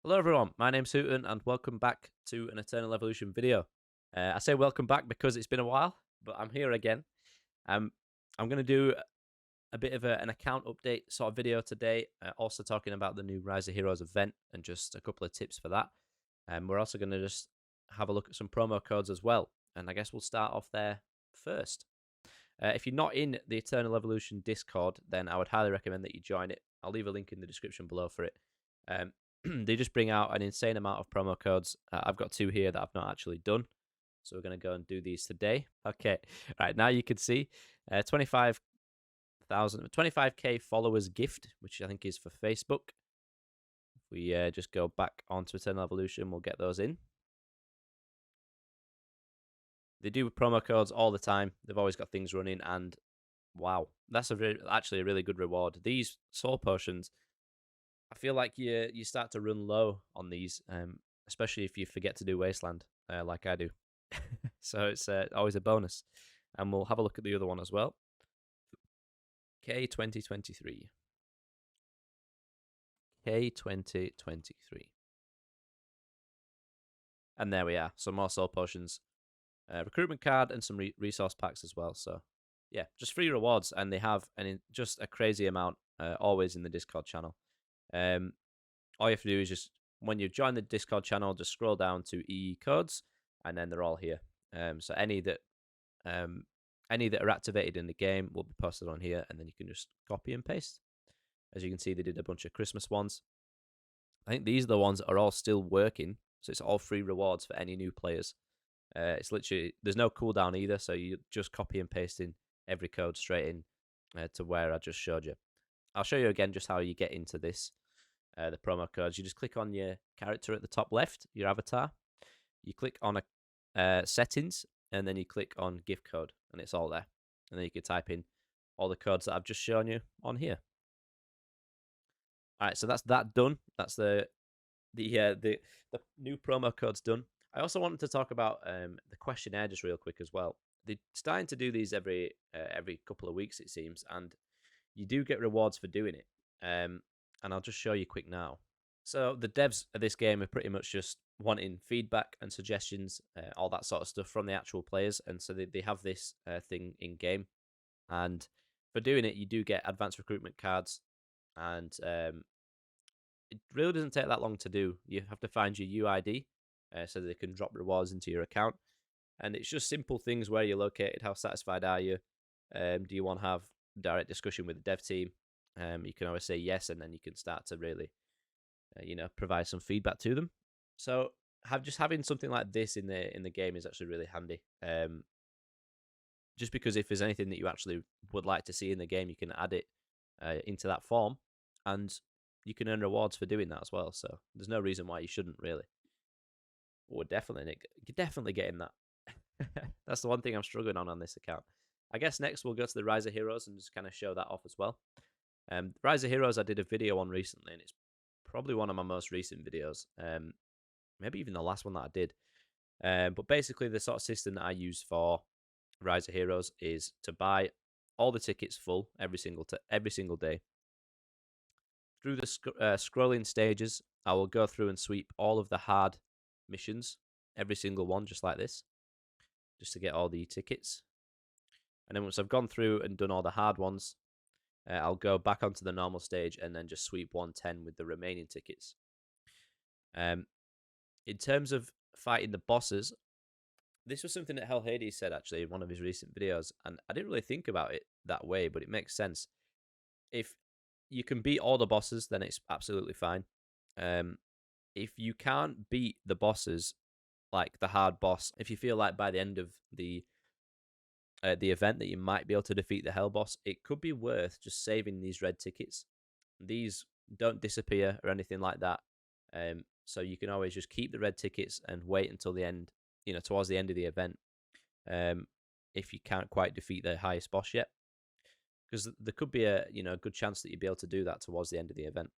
Hello everyone, my name's Hooten and welcome back to an Eternal Evolution video. I say welcome back because it's been a while, but I'm here again. Um, I'm going to do a bit of an account update sort of video today, also talking about the new Rise of Heroes event and just a couple of tips for that. We're also going to just have a look at some promo codes as well, and I guess we'll start off there first. If you're not in the Eternal Evolution Discord, then I would highly recommend that you join it. I'll leave a link in the description below for it. They just bring out an insane amount of promo codes. I've got two here that I've not actually done. So we're going to go and do these today. Okay. Right. Now you can see 25k followers gift, which I think is for Facebook. If we just go back onto Eternal Evolution, we'll get those in. They do promo codes all the time. They've always got things running, and wow, that's actually a really good reward. These soul potions, I feel like you start to run low on these, especially if you forget to do Wasteland, like I do. So it's always a bonus. And we'll have a look at the other one as well. K2023. K2023. And there we are. Some more soul potions. Recruitment card and some resource packs as well. So yeah, just free rewards. And they have just a crazy amount always in the Discord channel. All you have to do is just, when you join the Discord channel, just scroll down to EE codes, and then they're all here. So any that are activated in the game will be posted on here, and then you can just copy and paste. As you can see, they did a bunch of Christmas ones. I think these are the ones that are all still working, so it's all free rewards for any new players. It's literally, there's no cooldown either, so you just copy and paste in every code straight in to where I just showed you. I'll show you again just how you get into this. The promo codes, you just click on your character at the top left, your avatar. You click on settings, and then you click on gift code, and it's all there. And then you can type in all the codes that I've just shown you on here. All right, so that's that done. That's the new promo codes done. I also wanted to talk about the questionnaire just real quick as well. They're starting to do these every couple of weeks, it seems, and you do get rewards for doing it. And I'll just show you quick now. So the devs of this game are pretty much just wanting feedback and suggestions, all that sort of stuff from the actual players. And so they have this thing in game. And for doing it, you do get advanced recruitment cards. And it really doesn't take that long to do. You have to find your UID so they can drop rewards into your account. And it's just simple things: where you're located, how satisfied are you, do you want to have direct discussion with the dev team. You can always say yes, and then you can start to really, provide some feedback to them. So having something like this in the game is actually really handy. Just because if there's anything that you actually would like to see in the game, you can add it into that form, and you can earn rewards for doing that as well. So there's no reason why you shouldn't, really. We're definitely getting that. That's the one thing I'm struggling on this account. I guess next we'll go to the Rise of Heroes and just kind of show that off as well. Rise of Heroes I did a video on recently, and it's probably one of my most recent videos. Maybe even the last one that I did. But basically, the sort of system that I use for Rise of Heroes is to buy all the tickets full every single day. Through the scrolling stages, I will go through and sweep all of the hard missions, every single one, just like this, just to get all the tickets. And then once I've gone through and done all the hard ones, I'll go back onto the normal stage and then just sweep 110 with the remaining tickets. In terms of fighting the bosses, this was something that Hell Hades said actually in one of his recent videos, and I didn't really think about it that way, but it makes sense. If you can beat all the bosses, then it's absolutely fine. If you can't beat the bosses, like the hard boss, if you feel like by the end of the event that you might be able to defeat the hell boss, it could be worth just saving these red tickets. These don't disappear or anything like that. So you can always just keep the red tickets and wait until the end, towards the end of the event, if you can't quite defeat the highest boss yet. Because there could be a good chance that you'd be able to do that towards the end of the event.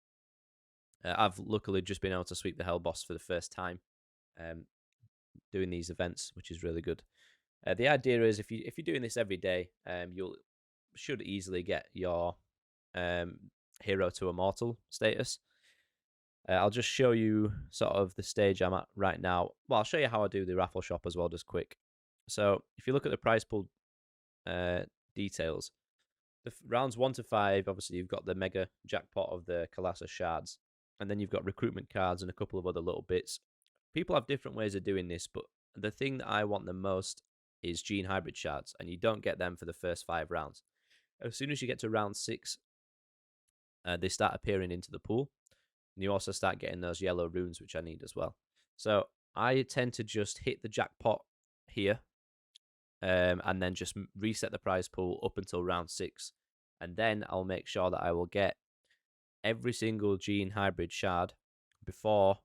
I've luckily just been able to sweep the hell boss for the first time doing these events, which is really good. The idea is if you're doing this every day, you should easily get your hero to immortal status. I'll just show you sort of the stage I'm at right now. Well, I'll show you how I do the raffle shop as well, just quick. So if you look at the prize pool details, the rounds 1 to 5, obviously you've got the mega jackpot of the Kalasa shards, and then you've got recruitment cards and a couple of other little bits. People have different ways of doing this, but the thing that I want the most is gene hybrid shards, and you don't get them for the first 5 rounds. As soon as you get to round 6, they start appearing into the pool, and you also start getting those yellow runes, which I need as well. So I tend to just hit the jackpot here, and then just reset the prize pool up until round 6, and then I'll make sure that I will get every single gene hybrid shard before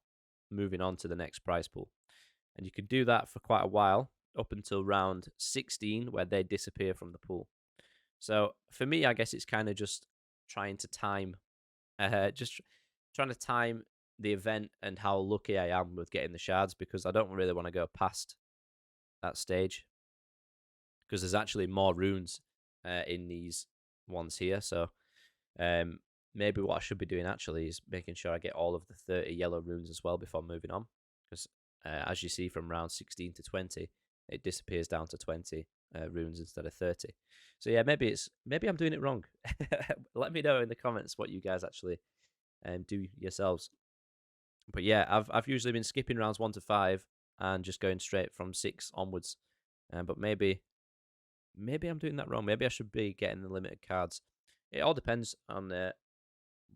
moving on to the next prize pool. And you can do that for quite a while, up until round 16, where they disappear from the pool. So for me, I guess it's kind of just trying to time, just trying to time the event and how lucky I am with getting the shards, because I don't really want to go past that stage, because there's actually more runes in these ones here. So maybe what I should be doing actually is making sure I get all of the 30 yellow runes as well before moving on, because as you see from round 16 to 20, it disappears down to 20 runes instead of 30. So yeah, maybe I'm doing it wrong. Let me know in the comments what you guys actually do yourselves. But yeah, I've usually been skipping rounds 1 to 5 and just going straight from 6 onwards. But maybe I'm doing that wrong. Maybe I should be getting the limited cards. It all depends on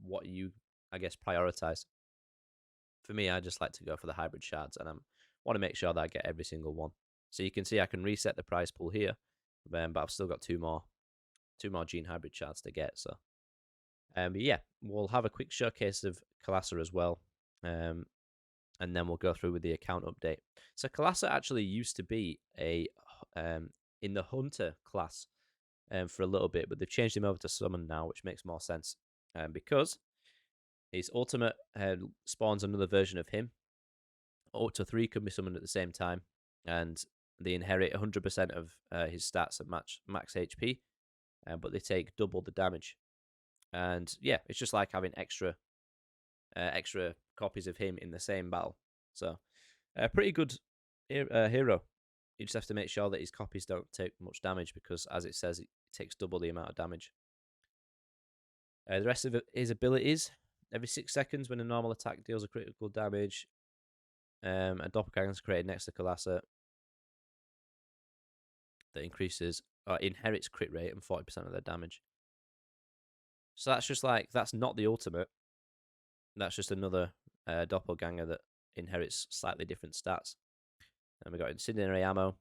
what you, I guess, prioritize. For me, I just like to go for the hybrid shards, and I want to make sure that I get every single one. So you can see I can reset the prize pool here, but I've still got two more gene hybrid shards to get. So, but yeah, we'll have a quick showcase of Kalasa as well, and then we'll go through with the account update. So Kalasa actually used to be in the Hunter class for a little bit, but they've changed him over to Summon now, which makes more sense because his ultimate spawns another version of him. Up to 3 can be summoned at the same time, and they inherit 100% of his stats at max HP, but they take double the damage. And yeah, it's just like having extra copies of him in the same battle. So, a pretty good hero. You just have to make sure that his copies don't take much damage, because, as it says, it takes double the amount of damage. The rest of his abilities: every 6 seconds, when a normal attack deals a critical damage, a doppelganger is created next to Kalasa that increases or inherits crit rate and 40% of their damage. So that's just like, that's not the ultimate. That's just another doppelganger that inherits slightly different stats. And we got incendiary ammo,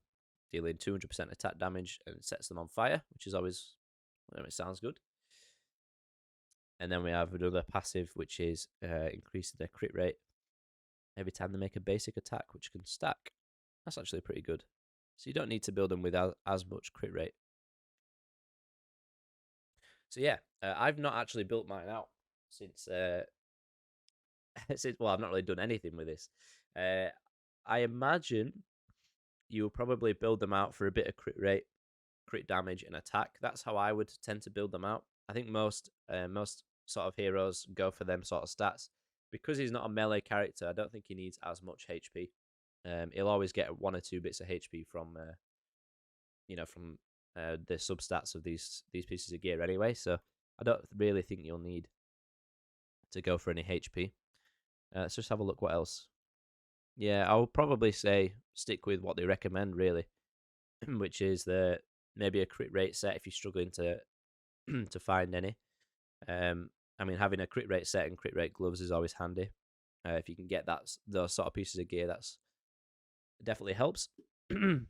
dealing 200% attack damage, and it sets them on fire, which is always, it sounds good. And then we have another passive, which is increasing their crit rate every time they make a basic attack, which can stack. That's actually pretty good. So you don't need to build them with as much crit rate. So yeah, I've not actually built mine out since well, I've not really done anything with this. I imagine you'll probably build them out for a bit of crit rate, crit damage, and attack. That's how I would tend to build them out. I think most sort of heroes go for them sort of stats. Because he's not a melee character, I don't think he needs as much HP. He'll always get 1 or 2 bits of HP from from the substats of these pieces of gear anyway. So I don't really think you'll need to go for any HP. Let's just have a look what else. Yeah, I will probably say stick with what they recommend, really, which is maybe a crit rate set if you're struggling to to find any. I mean, having a crit rate set and crit rate gloves is always handy. If you can get those sort of pieces of gear, that's definitely helps. Let's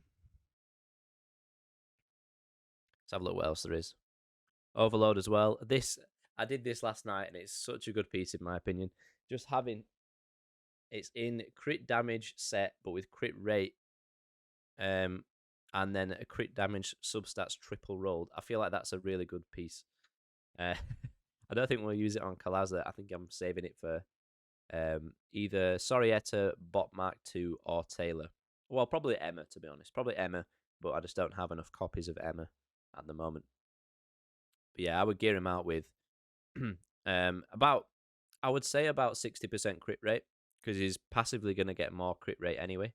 have a look what else there is. Overload as well. I did this last night, and it's such a good piece in my opinion. Just having it's in crit damage set, but with crit rate, and then a crit damage substats triple rolled. I feel like that's a really good piece. I don't think we'll use it on Kalasa. I think I'm saving it for either Sorietta, Bot Mark 2, or Taylor. Well, probably Emma, to be honest. Probably Emma, but I just don't have enough copies of Emma at the moment. But yeah, I would gear him out with about I would say about 60% crit rate, because he's passively going to get more crit rate anyway,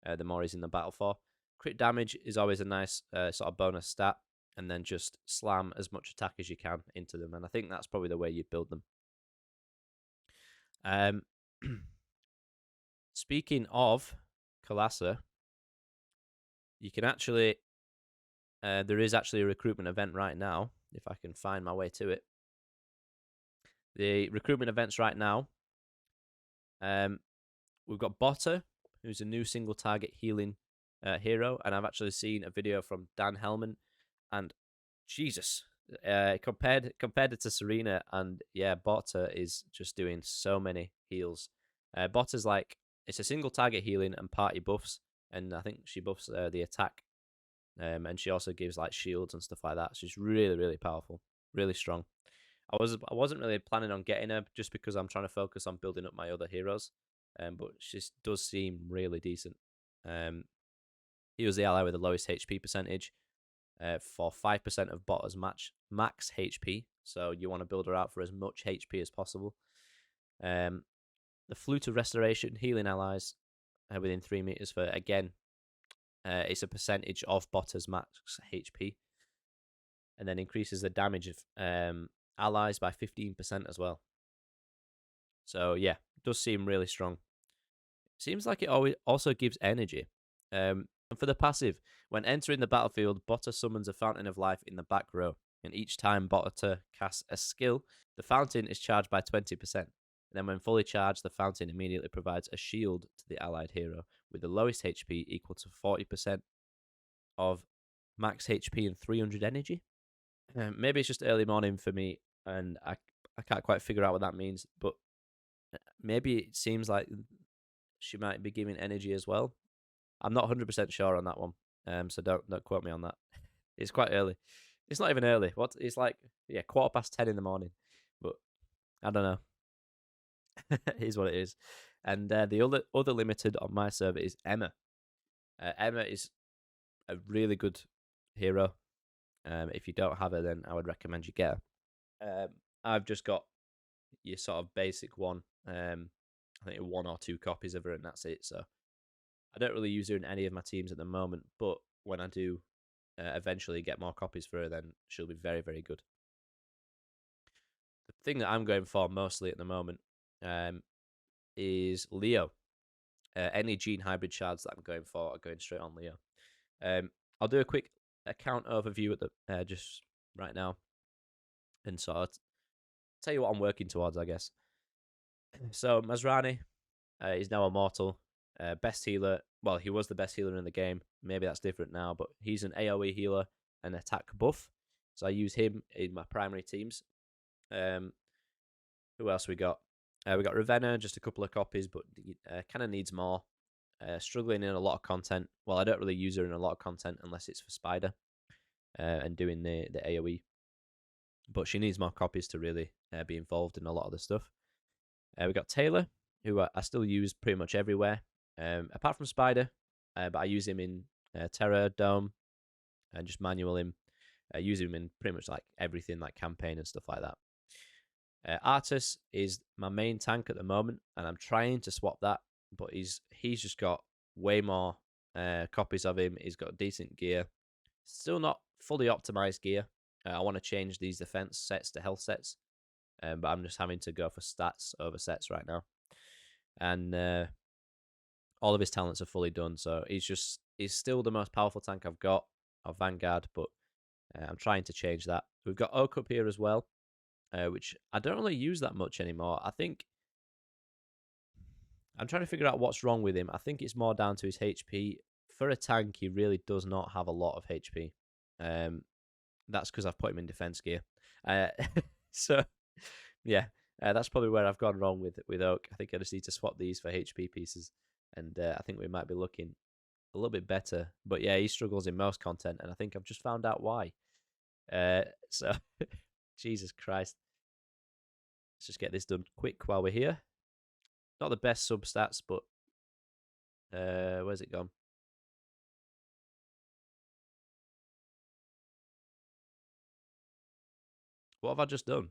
the more he's in the battle for. Crit damage is always a nice sort of bonus stat, and then just slam as much attack as you can into them, and I think that's probably the way you build them. Speaking of Kalasa, you can actually, there is actually a recruitment event right now, if I can find my way to it. The recruitment events right now, we've got Botta, who's a new single target healing hero, and I've actually seen a video from Dan Hellman, and Jesus, compared it to Serena, and yeah, Botta is just doing so many heals. Botta's like, it's a single target healing and party buffs, and I think she buffs the attack, and she also gives like shields and stuff like that. She's really, really powerful, really strong. I wasn't really planning on getting her just because I'm trying to focus on building up my other heroes, but she does seem really decent. He was the ally with the lowest HP percentage for 5% of Botta's max HP, so you want to build her out for as much HP as possible. The Flute of Restoration, healing allies within 3 meters for, again, it's a percentage of Botta's max HP, and then increases the damage of allies by 15% as well. So yeah, it does seem really strong. Seems like it always also gives energy. And for the passive, when entering the battlefield, Botta summons a Fountain of Life in the back row, and each time Botta casts a skill, the fountain is charged by 20%. And then when fully charged, the fountain immediately provides a shield to the allied hero, with the lowest HP equal to 40% of max HP and 300 energy. Maybe it's just early morning for me, and I can't quite figure out what that means, but maybe it seems like she might be giving energy as well. I'm not 100% sure on that one, so don't quote me on that. It's quite early. It's not even early. What? It's like, yeah, 10:15 in the morning, but I don't know. It is what it is. And the other limited on my server is Emma. Emma is a really good hero. If you don't have her, then I would recommend you get her. I've just got your sort of basic one. I think 1 or 2 copies of her, and that's it. So I don't really use her in any of my teams at the moment, but when I do eventually get more copies for her, then she'll be very, very good. The thing that I'm going for mostly at the moment is Leo. Any gene hybrid shards that I'm going for are going straight on Leo. I'll do a quick account overview at the just right now, and sort of tell you what I'm working towards, I guess. So Masrani is now immortal. Best healer. Well, he was the best healer in the game. Maybe that's different now, but he's an AoE healer and attack buff. So I use him in my primary teams. Who else we got? We got Ravenna, just a couple of copies, but kind of needs more. Struggling in a lot of content. Well, I don't really use her in a lot of content unless it's for Spider and doing the AoE. But she needs more copies to really be involved in a lot of the stuff. We got Taylor, who I still use pretty much everywhere, apart from Spider, but I use him in Terror, Dome, and just manual him. I use him in pretty much like everything, like campaign and stuff like that. Artus is my main tank at the moment, and I'm trying to swap that, but he's just got way more copies of him. He's got decent gear. Still not fully optimized gear. I want to change these defense sets to health sets, but I'm just having to go for stats over sets right now. And all of his talents are fully done, so he's still the most powerful tank I've got of Vanguard, but I'm trying to change that. We've got Oak up here as well, which I don't really use that much anymore. I think I'm trying to figure out what's wrong with him. I think it's more down to his HP. For a tank, he really does not have a lot of HP. That's because I've put him in defense gear. So, yeah, that's probably where I've gone wrong with Oak. I think I just need to swap these for HP pieces, and I think we might be looking a little bit better. But yeah, he struggles in most content, and I think I've just found out why. So, Jesus Christ. Let's just get this done quick while we're here. Not the best sub stats, but where's it gone? What have I just done?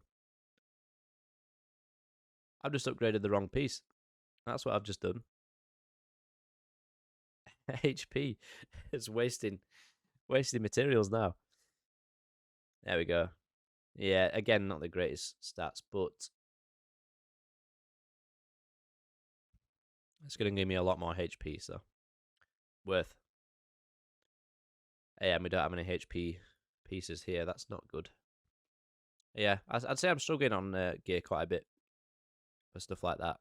I've just upgraded the wrong piece. That's what I've just done. HP is wasting materials now. There we go. Yeah, again, not the greatest stats, but it's going to give me a lot more HP, so worth. Yeah, and we don't have any HP pieces here. That's not good. Yeah, I'd say I'm struggling on gear quite a bit for stuff like that.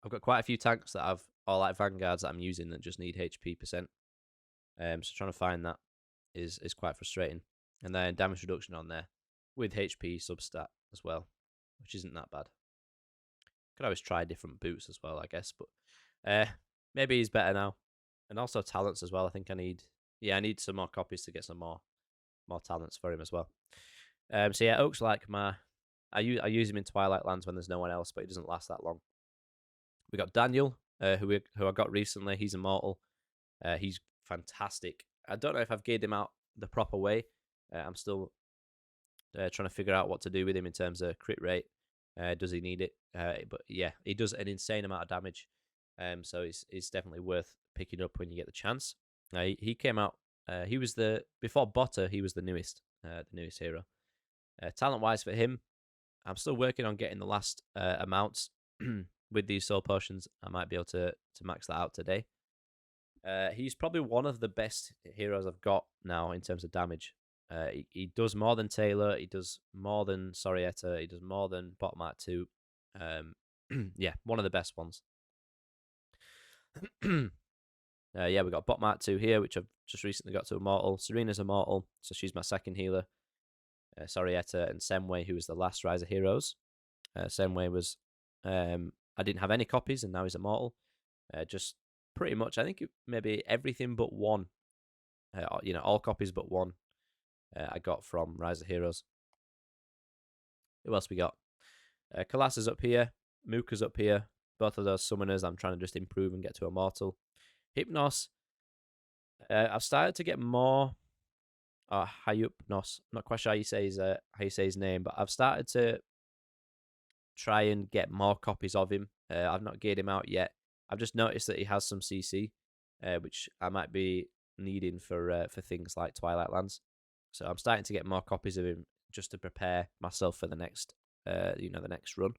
I've got quite a few tanks that I've, or like vanguards that I'm using that just need HP percent. So trying to find that is quite frustrating. And then damage reduction on there with HP substat as well, which isn't that bad. Could always try different boots as well, I guess, but maybe he's better now. And also talents as well. I think I need some more copies to get some more talents for him as well. So yeah, Oak's like I use him in Twilight Lands when there's no one else, but he doesn't last that long. We got Daniel, who I got recently. He's immortal. He's fantastic. I don't know if I've geared him out the proper way. I'm still trying to figure out what to do with him in terms of crit rate. Does he need it? But yeah, he does an insane amount of damage. So it's definitely worth picking up when you get the chance. He came out. He was before Botta. He was the newest hero. Talent wise for him, I'm still working on getting the last amounts with these soul potions. I might be able to max that out today. He's probably one of the best heroes I've got now in terms of damage. He does more than Taylor. He does more than Sorietta. He does more than Bottom Art 2. Yeah, one of the best ones. Yeah, we got Bottom Art 2 here, which I've just recently got to Immortal. Serena's Immortal, so she's my second healer. Sorietta and Semway, who was the last Rise of Heroes. Semway was... I didn't have any copies, and now he's Immortal. Just pretty much, I think maybe everything but one. All copies but one I got from Rise of Heroes. Who else we got? Kalas up here. Mooka's up here. Both of those summoners I'm trying to just improve and get to Immortal. Hypnos. I've started to get more... Hypnos. I'm not quite sure how you say his name, but I've started to try and get more copies of him. I've not geared him out yet. I've just noticed that he has some CC, which I might be needing for things like Twilight Lands. So I'm starting to get more copies of him just to prepare myself for the next, the next run.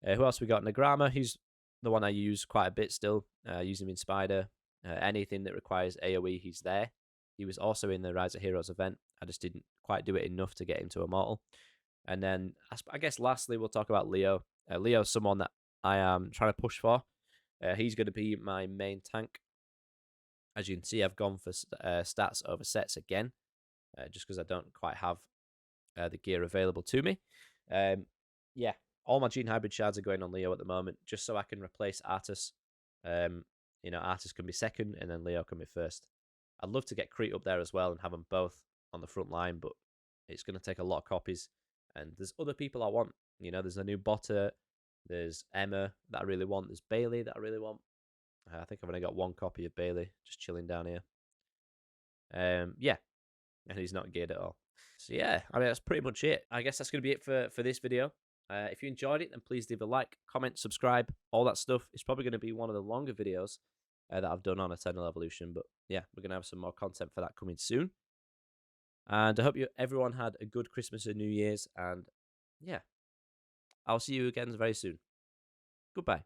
Who else we got? Nagrama. He's the one I use quite a bit still. I use him in Spider. Anything that requires AoE, he's there. He was also in the Rise of Heroes event. I just didn't quite do it enough to get him to Immortal. And then I guess lastly we'll talk about Leo. Leo's someone that I am trying to push for. He's going to be my main tank. As you can see, I've gone for stats over sets again, just because I don't quite have the gear available to me. Yeah, all my Gene Hybrid shards are going on Leo at the moment, just so I can replace Artus. Artus can be second, and then Leo can be first. I'd love to get Crete up there as well and have them both on the front line, but it's going to take a lot of copies. And there's other people I want. There's a new Botta. There's Emma that I really want. There's Bailey that I really want. I think I've only got one copy of Bailey just chilling down here. Yeah, and he's not geared at all. So yeah, I mean, that's pretty much it. I guess that's going to be it for this video. If you enjoyed it, then please leave a like, comment, subscribe, all that stuff. It's probably going to be one of the longer videos that I've done on Eternal Evolution. But yeah, we're going to have some more content for that coming soon. And I hope everyone had a good Christmas and New Year's. And yeah, I'll see you again very soon. Goodbye.